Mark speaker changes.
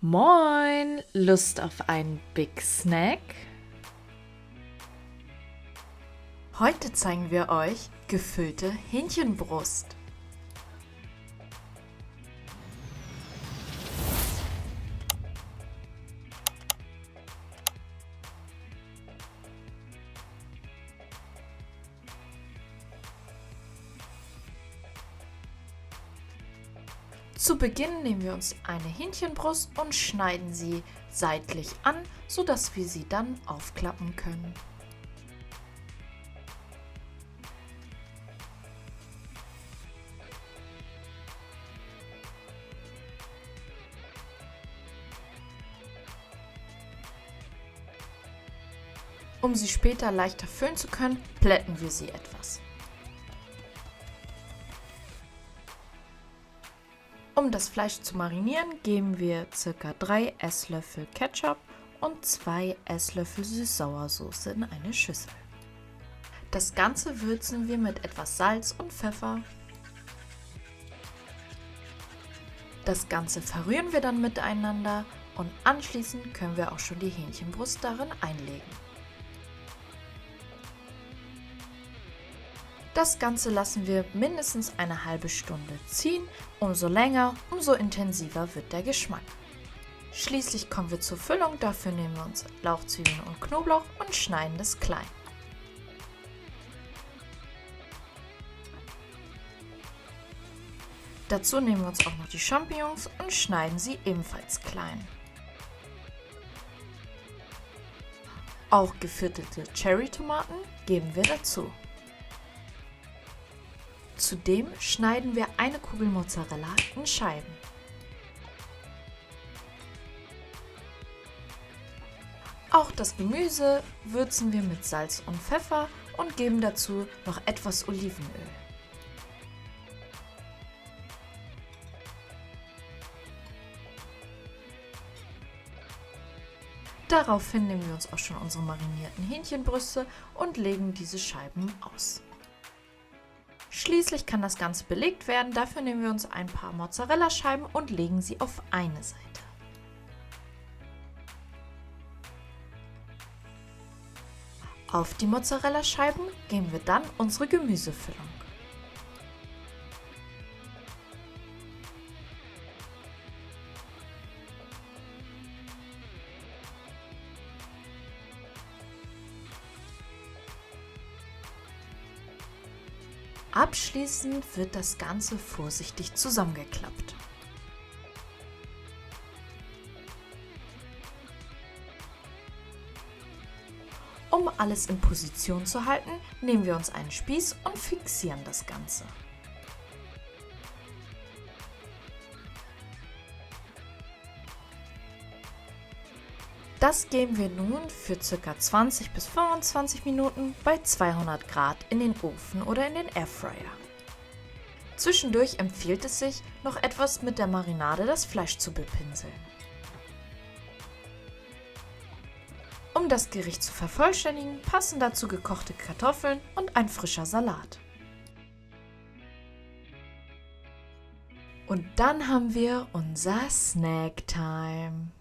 Speaker 1: Moin! Lust auf einen Big Snack?
Speaker 2: Heute zeigen wir euch gefüllte Hähnchenbrust. Zu Beginn nehmen wir uns eine Hähnchenbrust und schneiden sie seitlich an, sodass wir sie dann aufklappen können. Um sie später leichter füllen zu können, plätten wir sie etwas. Um das Fleisch zu marinieren, geben wir ca. 3 Esslöffel Ketchup und 2 Esslöffel Süß-Sauersoße in eine Schüssel. Das Ganze würzen wir mit etwas Salz und Pfeffer. Das Ganze verrühren wir dann miteinander und anschließend können wir auch schon die Hähnchenbrust darin einlegen. Das Ganze lassen wir mindestens eine halbe Stunde ziehen. Umso länger, umso intensiver wird der Geschmack. Schließlich kommen wir zur Füllung. Dafür nehmen wir uns Lauchzwiebeln und Knoblauch und schneiden das klein. Dazu nehmen wir uns auch noch die Champignons und schneiden sie ebenfalls klein. Auch geviertelte Cherry-Tomaten geben wir dazu. Zudem schneiden wir eine Kugel Mozzarella in Scheiben. Auch das Gemüse würzen wir mit Salz und Pfeffer und geben dazu noch etwas Olivenöl. Daraufhin nehmen wir uns auch schon unsere marinierten Hähnchenbrüste und legen diese Scheiben aus. Schließlich kann das Ganze belegt werden, dafür nehmen wir uns ein paar Mozzarella-Scheiben und legen sie auf eine Seite. Auf die Mozzarella-Scheiben geben wir dann unsere Gemüsefüllung. Abschließend wird das Ganze vorsichtig zusammengeklappt. Um alles in Position zu halten, nehmen wir uns einen Spieß und fixieren das Ganze. Das geben wir nun für ca. 20 bis 25 Minuten bei 200 Grad in den Ofen oder in den Airfryer. Zwischendurch empfiehlt es sich, noch etwas mit der Marinade das Fleisch zu bepinseln. Um das Gericht zu vervollständigen, passen dazu gekochte Kartoffeln und ein frischer Salat. Und dann haben wir unser Snack-Time.